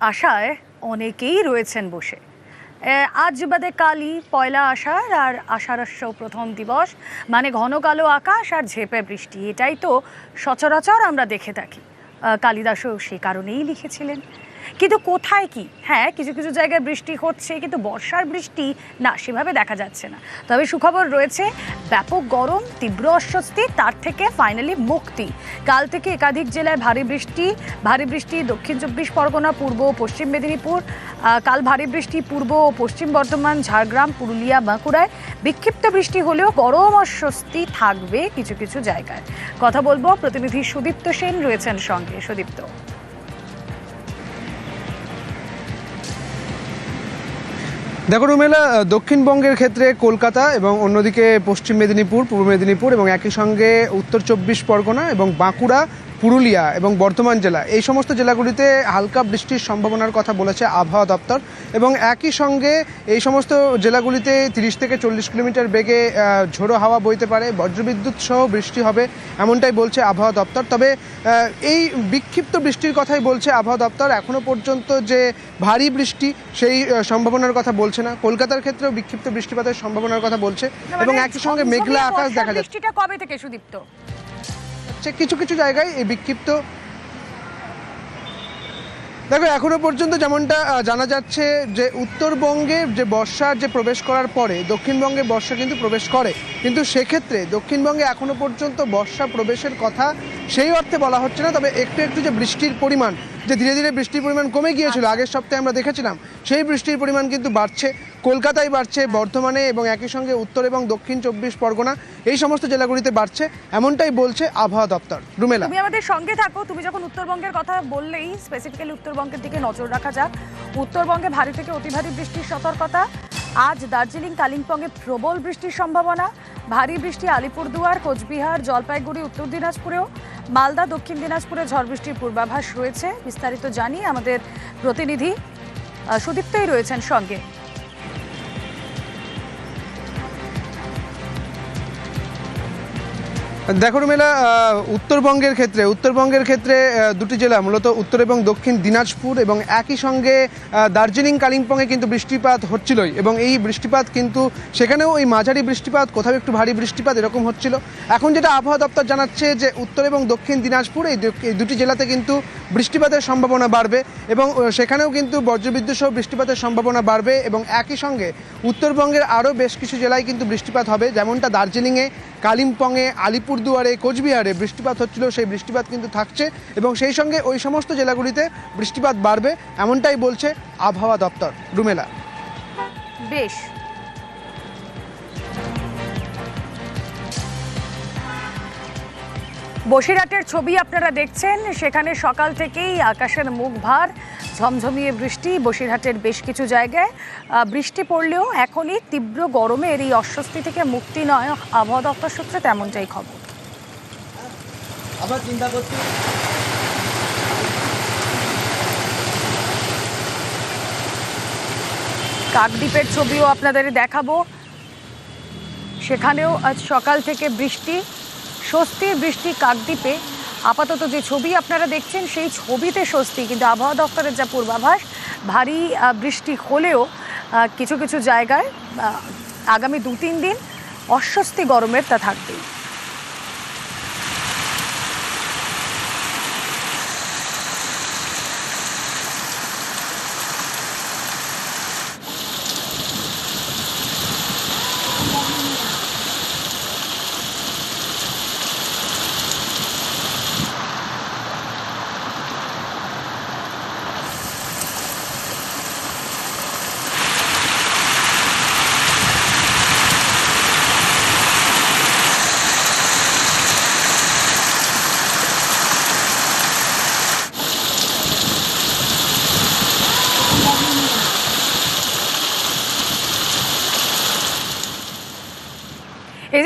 আশায় অনেকেই রয়েছেন বসে। আজ বাদে কালই পয়লা আষাঢ়, আর আষাঢ়স্য প্রথম দিবস মানে ঘন কালো আকাশ আর ঝেঁপে বৃষ্টি। এটাই তো সচরাচর আমরা দেখে থাকি। কালিদাসও সে কারণেই লিখেছিলেন। কিন্তু কোথায় কি, হ্যাঁ কিছু কিছু জায়গায় বৃষ্টি হচ্ছে, কিন্তু বর্ষার বৃষ্টি না সেভাবে দেখা যাচ্ছে না। তবে সুখবর রয়েছে, ব্যাপক গরম, তীব্র অস্বস্তি, তার থেকে ফাইনালি মুক্তি। কাল থেকে একাধিক জেলায় ভারী বৃষ্টি দক্ষিণ 24 পরগনা, পূর্ব ও পশ্চিম মেদিনীপুর। কাল ভারী বৃষ্টি পূর্ব ও পশ্চিম বর্ধমান, ঝাড়গ্রাম, পুরুলিয়া, বাঁকুড়ায়। বিক্ষিপ্ত বৃষ্টি হলেও গরম অস্বস্তি থাকবে কিছু কিছু জায়গায়। কথা বলবো, প্রতিনিধি সুদীপ্ত সেন রয়েছেন সঙ্গে। সুদীপ্ত, দেখো রুমেলা, দক্ষিণবঙ্গের ক্ষেত্রে কলকাতা এবং অন্যদিকে পশ্চিম মেদিনীপুর, পূর্ব মেদিনীপুর এবং একই সঙ্গে উত্তর 24 পরগনা এবং বাঁকুড়া, পুরুলিয়া এবং বর্ধমান জেলা, এই সমস্ত জেলাগুলিতে হালকা বৃষ্টির সম্ভাবনার কথা বলেছে আবহাওয়া দপ্তর। এবং একই সঙ্গে এই সমস্ত জেলাগুলিতে 30 থেকে 40 কিলোমিটার বেগে ঝোড়ো হাওয়া বইতে পারে, বজ্রবিদ্যুৎ সহ বৃষ্টি হবে, এমনটাই বলছে আবহাওয়া দপ্তর। তবে এই বিক্ষিপ্ত বৃষ্টির কথাই বলছে আবহাওয়া দপ্তর। এখনও পর্যন্ত যে ভারী বৃষ্টি সেই সম্ভাবনার কথা বলছে না। কলকাতার ক্ষেত্রেও বিক্ষিপ্ত বৃষ্টিপাতের সম্ভাবনার কথা বলছে এবং একই সঙ্গে মেঘলা আকাশ দেখা যাচ্ছে। বৃষ্টিটা কবে থেকে সুদীপ্ত? কিছু কিছু জায়গায় এই বিক্ষিপ্ত, দেখো এখনো পর্যন্ত যেমনটা জানা যাচ্ছে যে উত্তরবঙ্গে যে বর্ষার যে প্রবেশ করার পরে দক্ষিণবঙ্গে বর্ষা কিন্তু প্রবেশ করে, কিন্তু সেক্ষেত্রে দক্ষিণবঙ্গে এখনো পর্যন্ত বর্ষা প্রবেশের কথা সেই অর্থে বলা হচ্ছে না। তবে একটু একটু যে বৃষ্টির পরিমাণ, যে ধীরে ধীরে বৃষ্টির পরিমাণ কমে গিয়েছিল আগের সপ্তাহে আমরা দেখেছিলাম, সেই বৃষ্টির পরিমাণ কিন্তু বাড়ছে। কলকাতায় বাড়ছে, বর্ধমানে এবং একই সঙ্গে উত্তর এবং দক্ষিণ 24 পরগনা, এই সমস্ত জেলাগুলিতে বাড়ছে, এমনটাই বলছে আবহাওয়া দপ্তর। রুমেলা, তুমি আমাদের সঙ্গে থাকো। তুমি যখন উত্তরবঙ্গের কথা বললেই স্পেসিফিক্যালি উত্তরবঙ্গের দিকে নজর রাখা যাক। উত্তরবঙ্গে ভারী থেকে অতি ভারী বৃষ্টির সতর্কতা। আজ দার্জিলিং, কালিম্পংয়ে প্রবল বৃষ্টির সম্ভাবনা। ভারী বৃষ্টি আলিপুরদুয়ার, কোচবিহার, জলপাইগুড়ি, উত্তর দিনাজপুরেও। মালদা, দক্ষিণ দিনাজপুরে ঝড় বৃষ্টির পূর্বাভাস রয়েছে। বিস্তারিত জানিয়ে আমাদের প্রতিনিধি সুদীপ্তই রয়েছেন সঙ্গে। দেখো রুমেলা, উত্তরবঙ্গের ক্ষেত্রে দুটি জেলা, মূলত উত্তর এবং দক্ষিণ দিনাজপুর এবং একই সঙ্গে দার্জিলিং, কালিম্পংয়ে কিন্তু বৃষ্টিপাত হচ্ছিলই এবং এই বৃষ্টিপাত কিন্তু সেখানেও এই মাঝারি বৃষ্টিপাত, কোথাও একটু ভারী বৃষ্টিপাত এরকম হচ্ছিল। এখন যেটা আবহাওয়া দপ্তর জানাচ্ছে যে উত্তর এবং দক্ষিণ দিনাজপুর এই দুটি জেলাতে কিন্তু বৃষ্টিপাতের সম্ভাবনা বাড়বে এবং সেখানেও কিন্তু বজ্রবিদ্যুৎ সহ বৃষ্টিপাতের সম্ভাবনা বাড়বে এবং একই সঙ্গে উত্তরবঙ্গের আরও বেশ কিছু জেলায় কিন্তু বৃষ্টিপাত হবে, যেমনটা দার্জিলিংয়ে, কালিম্পংয়ে, আলিপুরদুয়ারে, কোচবিহারে বৃষ্টিপাত হচ্ছিল, সেই বৃষ্টিপাত কিন্তু থাকছে এবং সেই সঙ্গে ওই সমস্ত জেলাগুলিতে বৃষ্টিপাত বাড়বে, এমনটাই বলছে আবহাওয়া দপ্তর। রুমেলা, বেশ। বসিরহাটের ছবি আপনারা দেখছেন। সেখানে সকাল থেকেই আকাশের মুখ ভার, ঝমঝমিয়ে বৃষ্টি। বসিরহাটের বেশ কিছু জায়গায় বৃষ্টি পড়লেও এখনই তীব্র গরমের এই অস্বস্তি থেকে মুক্তি নয় আবহাওয়া দপ্তর সূত্রে, তেমনটাই খবর। আবার চিন্তা করছি কাকদ্বীপের ছবিও আপনাদের দেখাবো। সেখানেও আজ সকাল থেকে বৃষ্টি, স্বস্তির বৃষ্টি কাকদ্বীপে। আপাতত যে ছবি আপনারা দেখছেন সেই ছবিতে স্বস্তি, কিন্তু আবহাওয়া দপ্তরের যা পূর্বাভাস, ভারী বৃষ্টি হলেও কিছু কিছু জায়গায় আগামী 2-3 দিন অস্বস্তি গরমের তা থাকবেই।